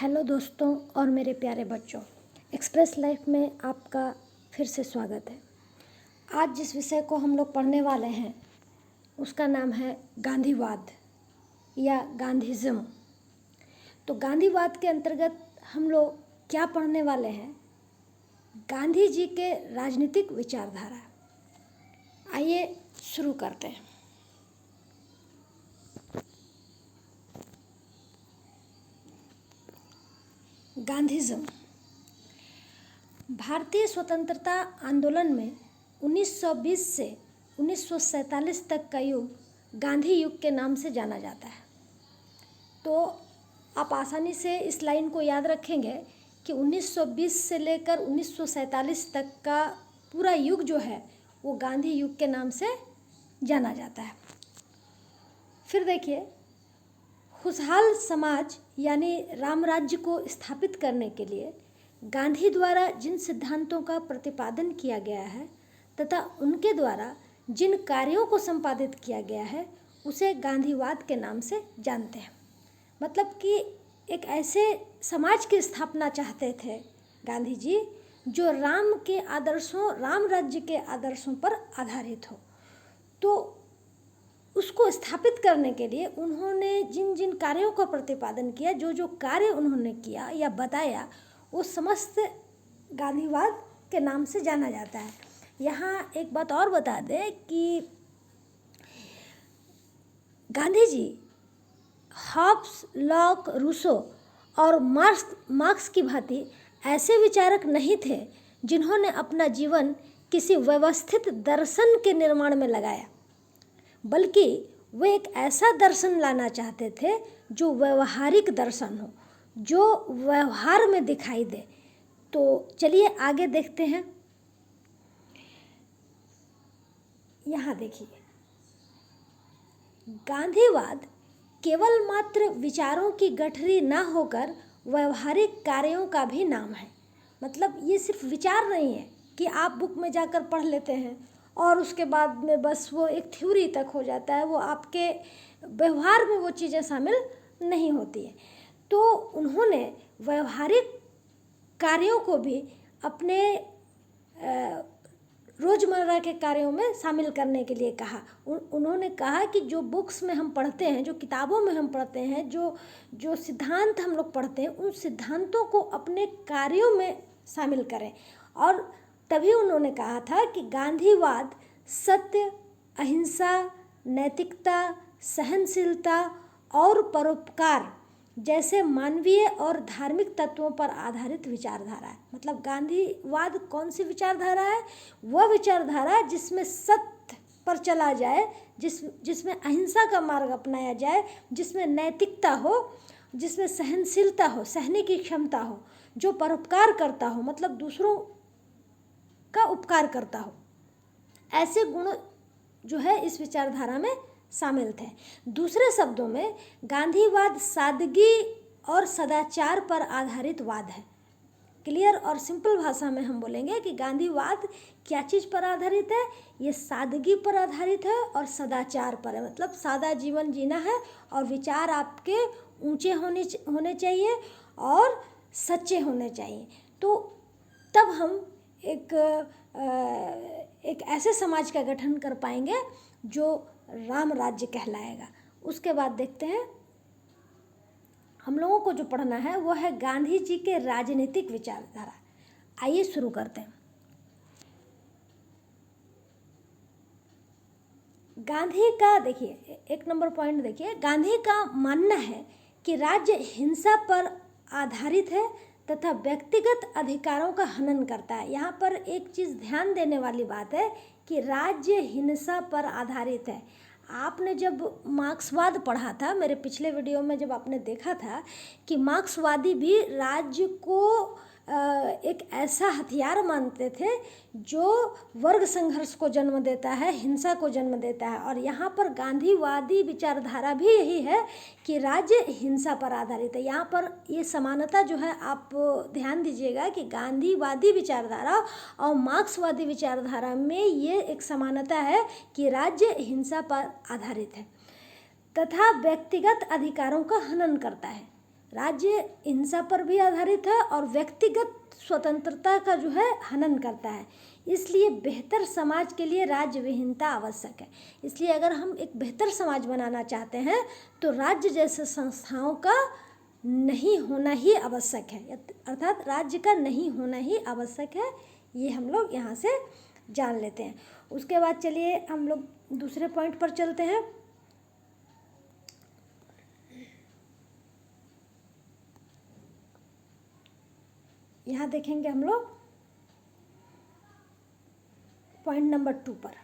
Hello दोस्तों और मेरे प्यारे बच्चों, एक्सप्रेस लाइफ में आपका फिर से स्वागत है। आज जिस विषय को हम लोग पढ़ने वाले हैं उसका नाम है गांधीवाद या गांधीज़्म। तो गांधीवाद के अंतर्गत हम लोग क्या पढ़ने वाले हैं? गांधी जी के राजनीतिक विचारधारा। आइए शुरू करते हैं। गांधीज़्म भारतीय स्वतंत्रता आंदोलन में 1920 से 1947 तक का युग गांधी युग के नाम से जाना जाता है। तो आप आसानी से इस लाइन को याद रखेंगे कि 1920 से लेकर 1947 तक का पूरा युग जो है वो गांधी युग के नाम से जाना जाता है। फिर देखिए, खुशहाल समाज यानी राम राज्य को स्थापित करने के लिए गांधी द्वारा जिन सिद्धांतों का प्रतिपादन किया गया है तथा उनके द्वारा जिन कार्यों को संपादित किया गया है उसे गांधीवाद के नाम से जानते हैं। मतलब कि एक ऐसे समाज की स्थापना चाहते थे गांधी जी जो राम के आदर्शों, राम राज्य के आदर्शों पर आधारित हो। तो उसको स्थापित करने के लिए उन्होंने जिन जिन कार्यों का प्रतिपादन किया, जो जो कार्य उन्होंने किया या बताया, वो समस्त गांधीवाद के नाम से जाना जाता है। यहाँ एक बात और बता दें कि Gandhi ji Hobbs, lock, Rousseau और मार्क्स की भांति ऐसे विचारक नहीं थे जिन्होंने अपना जीवन किसी व्यवस्थित दर्शन के निर्माण में लगाया, बल्कि वे एक ऐसा दर्शन लाना चाहते थे जो व्यवहारिक दर्शन हो, जो व्यवहार में दिखाई दे। तो चलिए आगे देखते हैं। यहाँ देखिए, गांधीवाद केवल मात्र विचारों की गठरी न होकर व्यवहारिक कार्यों का भी नाम है। मतलब ये सिर्फ विचार नहीं है कि आप बुक में जाकर पढ़ लेते हैं और उसके बाद में बस वो एक थ्योरी तक हो जाता है, वो आपके व्यवहार में वो चीज़ें शामिल नहीं होती हैं। तो उन्होंने व्यवहारिक कार्यों को भी अपने रोज़मर्रा के कार्यों में शामिल करने के लिए कहा। उन्होंने कहा कि जो बुक्स में हम पढ़ते हैं, जो किताबों में हम पढ़ते हैं, जो सिद्धांत हम लोग पढ़ते हैं, उन सिद्धांतों को अपने कार्यों में शामिल करें। और तभी उन्होंने कहा था कि गांधीवाद सत्य, अहिंसा, नैतिकता, सहनशीलता और परोपकार जैसे मानवीय और धार्मिक तत्वों पर आधारित विचारधारा है। मतलब गांधीवाद कौन सी विचारधारा है? वह विचारधारा जिसमें सत्य पर चला जाए, जिसमें अहिंसा का मार्ग अपनाया जाए, जिसमें नैतिकता हो, जिसमें सहनशीलता हो, सहने की क्षमता हो, जो परोपकार करता हो, मतलब दूसरों का उपकार करता हो। ऐसे गुण जो है इस विचारधारा में शामिल थे। दूसरे शब्दों में गांधीवाद सादगी और सदाचार पर आधारित वाद है। क्लियर और सिंपल भाषा में हम बोलेंगे कि गांधीवाद क्या चीज़ पर आधारित है? ये सादगी पर आधारित है और सदाचार पर है। मतलब सादा जीवन जीना है और विचार आपके ऊंचे होने चाहिए और सच्चे होने चाहिए। तो तब हम एक ऐसे समाज का गठन कर पाएंगे जो राम राज्य कहलाएगा। उसके बाद देखते हैं, हम लोगों को जो पढ़ना है वो है गांधी जी के राजनीतिक विचारधारा। आइए शुरू करते हैं। गांधी का देखिए, एक नंबर पॉइंट देखिए, गांधी का मानना है कि राज्य हिंसा पर आधारित है तथा व्यक्तिगत अधिकारों का हनन करता है। यहाँ पर एक चीज़ ध्यान देने वाली बात है कि राज्य हिंसा पर आधारित है। आपने जब मार्क्सवाद पढ़ा था, मेरे पिछले वीडियो में जब आपने देखा था कि मार्क्सवादी भी राज्य को एक ऐसा हथियार मानते थे जो वर्ग संघर्ष को जन्म देता है, हिंसा को जन्म देता है। और यहाँ पर गांधीवादी विचारधारा भी यही है कि राज्य हिंसा पर आधारित है। यहाँ पर ये समानता जो है आप ध्यान दीजिएगा कि गांधीवादी विचारधारा और मार्क्सवादी विचारधारा में ये एक समानता है कि राज्य हिंसा पर आधारित है तथा व्यक्तिगत अधिकारों का हनन करता है। राज्य हिंसा पर भी आधारित है और व्यक्तिगत स्वतंत्रता का जो है हनन करता है। इसलिए बेहतर समाज के लिए राज्य विहीनता आवश्यक है। इसलिए अगर हम एक बेहतर समाज बनाना चाहते हैं तो राज्य जैसे संस्थाओं का नहीं होना ही आवश्यक है, अर्थात राज्य का नहीं होना ही आवश्यक है। ये हम लोग यहाँ से जान लेते हैं। उसके बाद चलिए हम लोग दूसरे पॉइंट पर चलते हैं। यहाँ देखेंगे हम लोग पॉइंट नंबर 2 पर।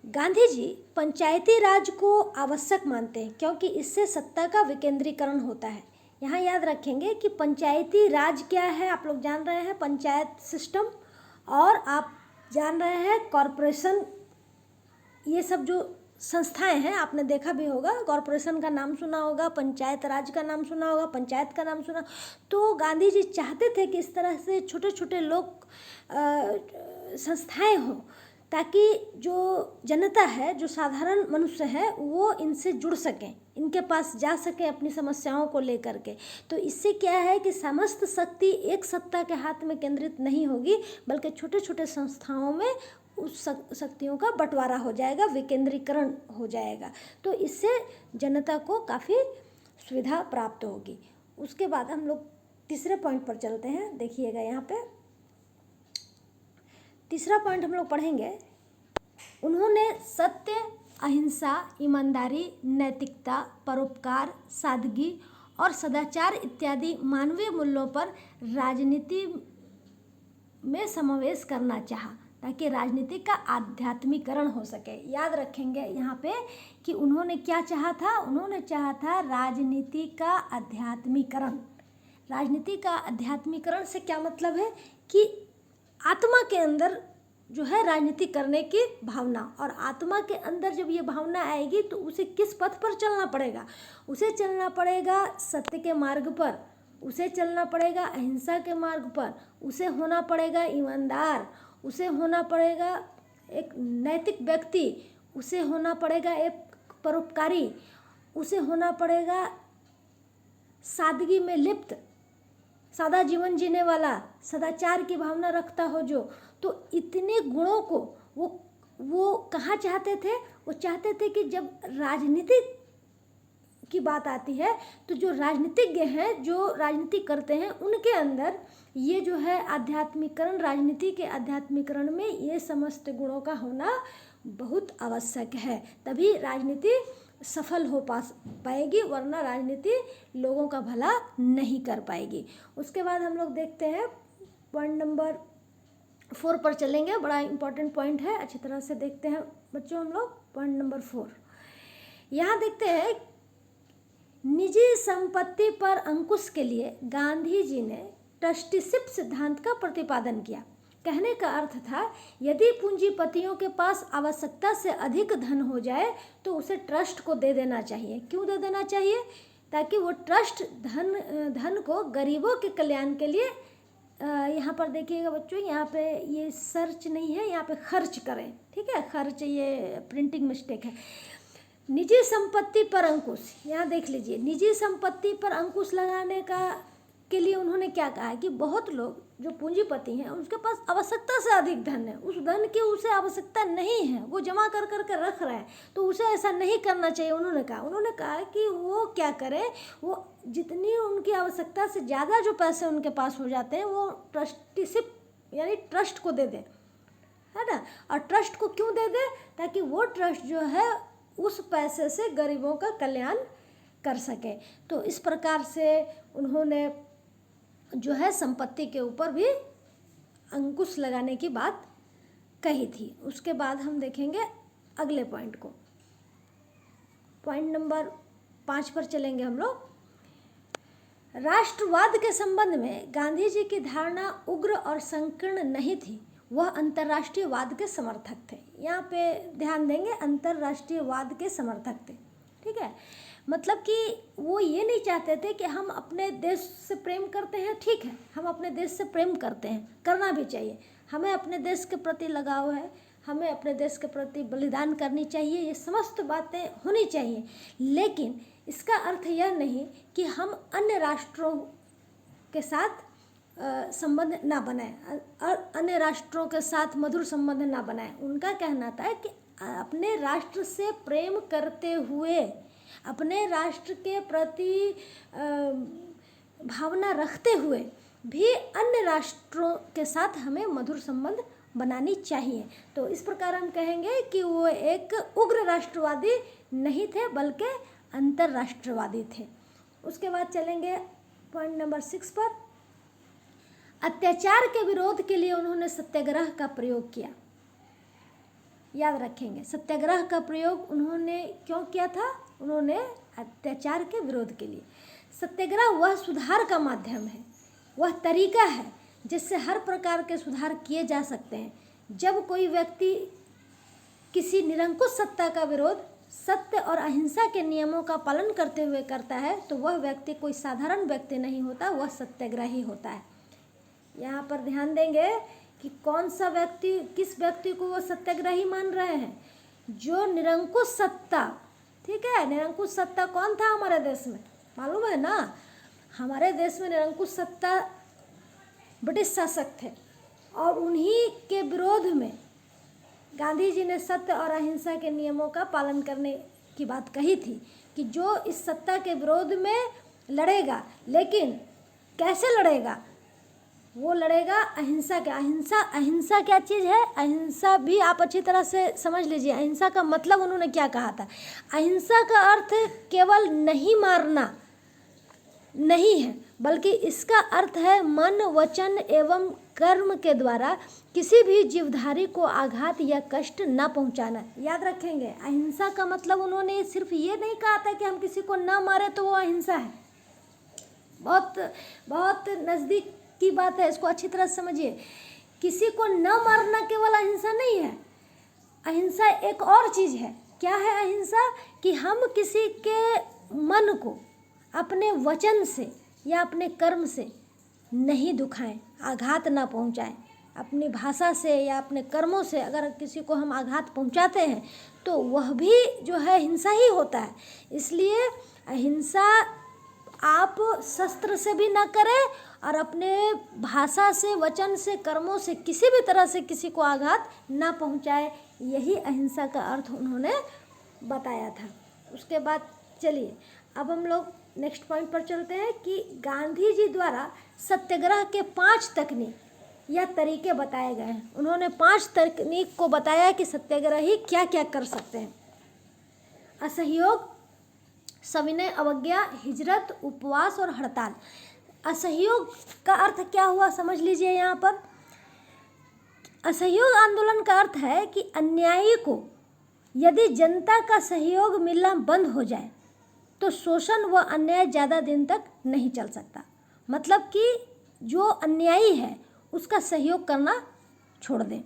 गांधी जी पंचायती राज को आवश्यक मानते हैं क्योंकि इससे सत्ता का विकेंद्रीकरण होता है। यहाँ याद रखेंगे कि पंचायती राज क्या है, आप लोग जान रहे हैं पंचायत सिस्टम, और आप जान रहे हैं कॉरपोरेशन। ये सब जो संस्थाएं हैं आपने देखा भी होगा, कॉरपोरेशन का नाम सुना होगा, पंचायत राज का नाम सुना होगा, पंचायत का नाम सुना। तो गांधी जी चाहते थे कि इस तरह से छोटे छोटे लोग संस्थाएं हों ताकि जो जनता है, जो साधारण मनुष्य है, वो इनसे जुड़ सकें, इनके पास जा सकें अपनी समस्याओं को लेकर के। तो इससे क्या है कि समस्त शक्ति एक सत्ता के हाथ में केंद्रित नहीं होगी, बल्कि छोटे छोटे संस्थाओं में उस शक्तियों का बंटवारा हो जाएगा, विकेंद्रीकरण हो जाएगा। तो इससे जनता को काफ़ी सुविधा प्राप्त होगी। उसके बाद हम लोग तीसरे पॉइंट पर चलते हैं। देखिएगा यहाँ पे तीसरा पॉइंट हम लोग पढ़ेंगे। उन्होंने सत्य, अहिंसा, ईमानदारी, नैतिकता, परोपकार, सादगी और सदाचार इत्यादि मानवीय मूल्यों पर राजनीति में समावेश करना चाहा ताकि राजनीति का आध्यात्मिकरण हो सके। याद रखेंगे यहाँ पे कि उन्होंने क्या चाहा था, उन्होंने चाहा था राजनीति का आध्यात्मिकरण। राजनीति का आध्यात्मिकरण से क्या मतलब है कि आत्मा के अंदर जो है राजनीति करने की भावना, और आत्मा के अंदर जब ये भावना आएगी तो उसे किस पथ पर चलना पड़ेगा, उसे चलना पड़ेगा सत्य के मार्ग पर, उसे चलना पड़ेगा अहिंसा के मार्ग पर, उसे होना पड़ेगा ईमानदार, उसे होना पड़ेगा एक नैतिक व्यक्ति, उसे होना पड़ेगा एक परोपकारी, उसे होना पड़ेगा सादगी में लिप्त, सादा जीवन जीने वाला, सदाचार की भावना रखता हो जो। तो इतने गुणों को वो कहाँ चाहते थे, वो चाहते थे कि जब राजनीति की बात आती है तो जो राजनीतिज्ञ हैं, जो राजनीति करते हैं, उनके अंदर ये जो है आध्यात्मिकरण, राजनीति के आध्यात्मिकरण में ये समस्त गुणों का होना बहुत आवश्यक है, तभी राजनीति सफल हो पाएगी, वरना राजनीति लोगों का भला नहीं कर पाएगी। उसके बाद हम लोग देखते हैं पॉइंट नंबर 4 पर चलेंगे। बड़ा इम्पोर्टेंट पॉइंट है, अच्छी तरह से देखते हैं बच्चों हम लोग पॉइंट नंबर 4। यहाँ देखते हैं निजी संपत्ति पर अंकुश के लिए गांधी जी ने ट्रस्टीशिप सिद्धांत का प्रतिपादन किया। कहने का अर्थ था यदि पूंजीपतियों के पास आवश्यकता से अधिक धन हो जाए तो उसे ट्रस्ट को दे देना चाहिए। क्यों दे देना चाहिए? ताकि वो ट्रस्ट धन को गरीबों के कल्याण के लिए, यहाँ पर देखिएगा बच्चों, यहाँ पे ये सर्च नहीं है, यहाँ पे खर्च करें, ठीक है, खर्च, ये प्रिंटिंग मिस्टेक है। निजी संपत्ति पर अंकुश, यहाँ देख लीजिए, निजी संपत्ति पर अंकुश लगाने के लिए उन्होंने क्या कहा कि बहुत लोग जो पूंजीपति हैं उसके पास आवश्यकता से अधिक धन है, उस धन की उसे आवश्यकता नहीं है, वो जमा कर कर रख रहा है, तो उसे ऐसा नहीं करना चाहिए। उन्होंने कहा कि वो क्या करें, वो जितनी उनकी आवश्यकता से ज़्यादा जो पैसे उनके पास हो जाते हैं वो ट्रस्टीशिप यानी ट्रस्ट को दे दें, है ना। और ट्रस्ट को क्यों दे दें? ताकि वो ट्रस्ट जो है उस पैसे से गरीबों का कल्याण कर सके। तो इस प्रकार से उन्होंने जो है संपत्ति के ऊपर भी अंकुश लगाने की बात कही थी। उसके बाद हम देखेंगे अगले पॉइंट को, पॉइंट नंबर 5 पर चलेंगे हम लोग। राष्ट्रवाद के संबंध में गांधी जी की धारणा उग्र और संकीर्ण नहीं थी, वह अंतर्राष्ट्रीयवाद के समर्थक थे। यहाँ पे ध्यान देंगे, अंतर्राष्ट्रीयवाद के समर्थक थे, ठीक है। मतलब कि वो ये नहीं चाहते थे कि हम अपने देश से प्रेम करते हैं, ठीक है, हम अपने देश से प्रेम करते हैं, करना भी चाहिए, हमें अपने देश के प्रति लगाव है, हमें अपने देश के प्रति बलिदान करनी चाहिए, ये समस्त बातें होनी चाहिए। लेकिन इसका अर्थ यह नहीं कि हम अन्य राष्ट्रों के साथ संबंध ना बनाएं, अन्य राष्ट्रों के साथ मधुर संबंध ना बनाएं। उनका कहना था कि अपने राष्ट्र से प्रेम करते हुए, अपने राष्ट्र के प्रति भावना रखते हुए भी अन्य राष्ट्रों के साथ हमें मधुर संबंध बनानी चाहिए। तो इस प्रकार हम कहेंगे कि वो एक उग्र राष्ट्रवादी नहीं थे, बल्कि अंतर्राष्ट्रवादी थे। उसके बाद चलेंगे पॉइंट नंबर 6 पर। अत्याचार के विरोध के लिए उन्होंने सत्याग्रह का प्रयोग किया। याद रखेंगे, सत्याग्रह का प्रयोग उन्होंने क्यों किया था? उन्होंने अत्याचार के विरोध के लिए। सत्याग्रह वह सुधार का माध्यम है, वह तरीका है जिससे हर प्रकार के सुधार किए जा सकते हैं। जब कोई व्यक्ति किसी निरंकुश सत्ता का विरोध सत्य और अहिंसा के नियमों का पालन करते हुए करता है, तो वह व्यक्ति कोई साधारण व्यक्ति नहीं होता, वह सत्याग्रही होता है। यहाँ पर ध्यान देंगे कि कौन सा व्यक्ति, किस व्यक्ति को वो सत्याग्रही मान रहे हैं? जो निरंकुश सत्ता, ठीक है, निरंकुश सत्ता कौन था हमारे देश में? मालूम है ना, हमारे देश में निरंकुश सत्ता ब्रिटिश शासक थे, और उन्हीं के विरोध में गांधी जी ने सत्य और अहिंसा के नियमों का पालन करने की बात कही थी कि जो इस सत्ता के विरोध में लड़ेगा, लेकिन कैसे लड़ेगा? वो लड़ेगा अहिंसा के। अहिंसा क्या चीज़ है? अहिंसा भी आप अच्छी तरह से समझ लीजिए। अहिंसा का मतलब उन्होंने क्या कहा था? अहिंसा का अर्थ केवल नहीं मारना नहीं है, बल्कि इसका अर्थ है मन, वचन एवं कर्म के द्वारा किसी भी जीवधारी को आघात या कष्ट न पहुंचाना। याद रखेंगे, अहिंसा का मतलब उन्होंने सिर्फ ये नहीं कहा था कि हम किसी को न मारे तो वो अहिंसा है। बहुत बहुत नज़दीक की बात है, इसको अच्छी तरह समझिए। किसी को न मारना केवल अहिंसा नहीं है, अहिंसा एक और चीज़ है। क्या है अहिंसा? कि हम किसी के मन को अपने वचन से या अपने कर्म से नहीं दुखाएं, आघात ना पहुंचाएं। अपनी भाषा से या अपने कर्मों से अगर किसी को हम आघात पहुंचाते हैं तो वह भी जो है हिंसा ही होता है। इसलिए अहिंसा आप शस्त्र से भी ना करें और अपने भाषा से, वचन से, कर्मों से किसी भी तरह से किसी को आघात ना पहुंचाए। यही अहिंसा का अर्थ उन्होंने बताया था। उसके बाद चलिए अब हम लोग नेक्स्ट पॉइंट पर चलते हैं कि गांधी जी द्वारा सत्याग्रह के 5 तकनीक या तरीके बताए गए हैं। उन्होंने 5 तकनीक को बताया कि सत्याग्रही क्या क्या कर सकते हैं। असहयोग, सविनय अवज्ञा, हिजरत, उपवास और हड़ताल। असहयोग का अर्थ क्या हुआ समझ लीजिए। यहाँ पर असहयोग आंदोलन का अर्थ है कि अन्यायी को यदि जनता का सहयोग मिलना बंद हो जाए तो शोषण व अन्याय ज़्यादा दिन तक नहीं चल सकता। मतलब कि जो अन्यायी है उसका सहयोग करना छोड़ दें।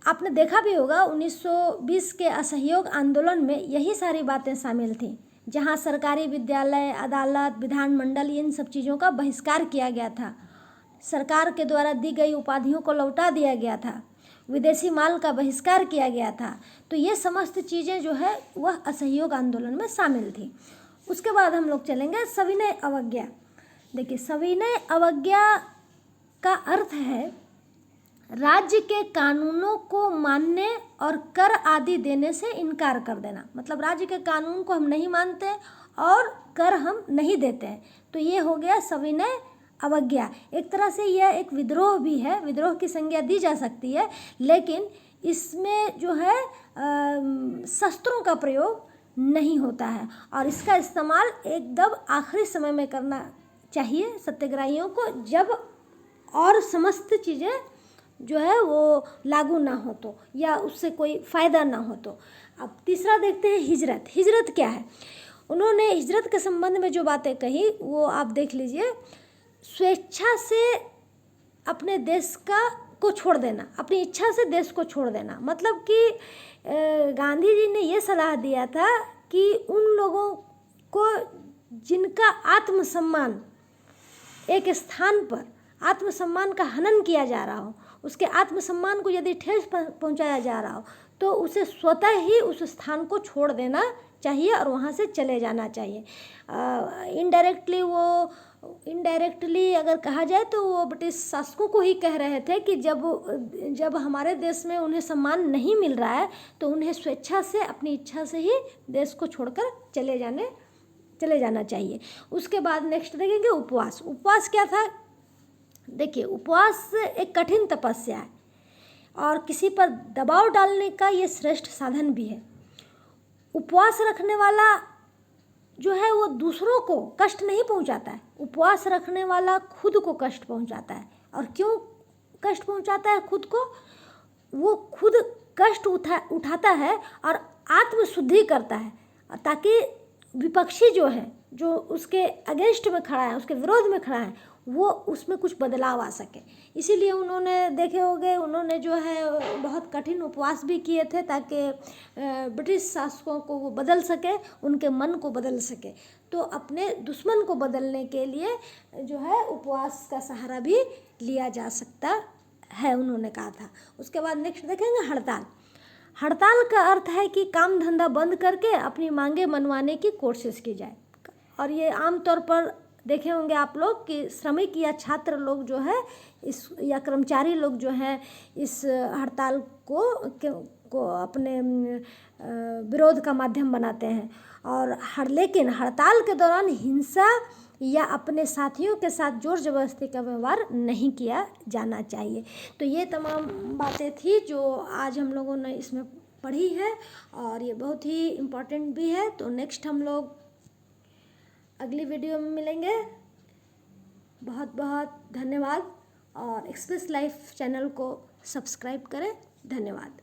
आपने देखा भी होगा 1920 के असहयोग आंदोलन में यही सारी बातें शामिल थीं, जहां सरकारी विद्यालय, अदालत, विधानमंडल, इन सब चीज़ों का बहिष्कार किया गया था। सरकार के द्वारा दी गई उपाधियों को लौटा दिया गया था, विदेशी माल का बहिष्कार किया गया था। तो ये समस्त चीज़ें जो है वह असहयोग आंदोलन में शामिल थी। उसके बाद हम लोग चलेंगे सविनय अवज्ञा। देखिए, सविनय अवज्ञा का अर्थ है राज्य के कानूनों को मानने और कर आदि देने से इनकार कर देना। मतलब राज्य के कानून को हम नहीं मानते और कर हम नहीं देते हैं, तो ये हो गया सविनय अवज्ञा। एक तरह से यह एक विद्रोह भी है, विद्रोह की संज्ञा दी जा सकती है, लेकिन इसमें जो है शस्त्रों का प्रयोग नहीं होता है और इसका इस्तेमाल एकदम आखिरी समय में करना चाहिए सत्याग्रहियों को, जब और समस्त चीज़ें जो है वो लागू ना हो तो, या उससे कोई फ़ायदा ना हो तो। अब तीसरा देखते हैं हिजरत। हिजरत क्या है? उन्होंने हिजरत के संबंध में जो बातें कही वो आप देख लीजिए। स्वेच्छा से अपने देश को छोड़ देना, अपनी इच्छा से देश को छोड़ देना। मतलब कि गांधी जी ने ये सलाह दिया था कि उन लोगों को जिनका आत्मसम्मान एक स्थान पर आत्मसम्मान का हनन किया जा रहा हो, उसके आत्मसम्मान को यदि ठेस पहुंचाया जा रहा हो, तो उसे स्वतः ही उस स्थान को छोड़ देना चाहिए और वहाँ से चले जाना चाहिए। इनडायरेक्टली अगर कहा जाए तो वो ब्रिटिश शासकों को ही कह रहे थे कि जब हमारे देश में उन्हें सम्मान नहीं मिल रहा है तो उन्हें स्वेच्छा से, अपनी इच्छा से ही देश को छोड़कर चले जाना चाहिए। उसके बाद नेक्स्ट देखेंगे उपवास। उपवास क्या था? देखिए, उपवास एक कठिन तपस्या है और किसी पर दबाव डालने का ये श्रेष्ठ साधन भी है। उपवास रखने वाला जो है वो दूसरों को कष्ट नहीं पहुंचाता है, उपवास रखने वाला खुद को कष्ट पहुंचाता है। और क्यों कष्ट पहुंचाता है खुद को? वो खुद कष्ट उठाता है और आत्मशुद्धि करता है, ताकि विपक्षी जो है, जो उसके अगेंस्ट में खड़ा है, उसके विरोध में खड़ा है, वो उसमें कुछ बदलाव आ सके। इसीलिए उन्होंने देखे होंगे, उन्होंने जो है बहुत कठिन उपवास भी किए थे ताकि ब्रिटिश शासकों को वो बदल सके, उनके मन को बदल सके। तो अपने दुश्मन को बदलने के लिए जो है उपवास का सहारा भी लिया जा सकता है, उन्होंने कहा था। उसके बाद नेक्स्ट देखेंगे हड़ताल। हड़ताल का अर्थ है कि काम धंधा बंद करके अपनी मांगे मनवाने की कोशिश की जाए। और ये आमतौर पर देखे होंगे आप लोग कि श्रमिक या छात्र लोग जो है या कर्मचारी लोग जो हैं इस हड़ताल को अपने विरोध का माध्यम बनाते हैं। और लेकिन हड़ताल के दौरान हिंसा या अपने साथियों के साथ जोर जबरदस्ती का व्यवहार नहीं किया जाना चाहिए। तो ये तमाम बातें थी जो आज हम लोगों ने इसमें पढ़ी है और ये बहुत ही इम्पोर्टेंट भी है। तो नेक्स्ट हम लोग अगली वीडियो में मिलेंगे। बहुत बहुत धन्यवाद और एक्सप्रेस लाइफ चैनल को सब्सक्राइब करें। धन्यवाद।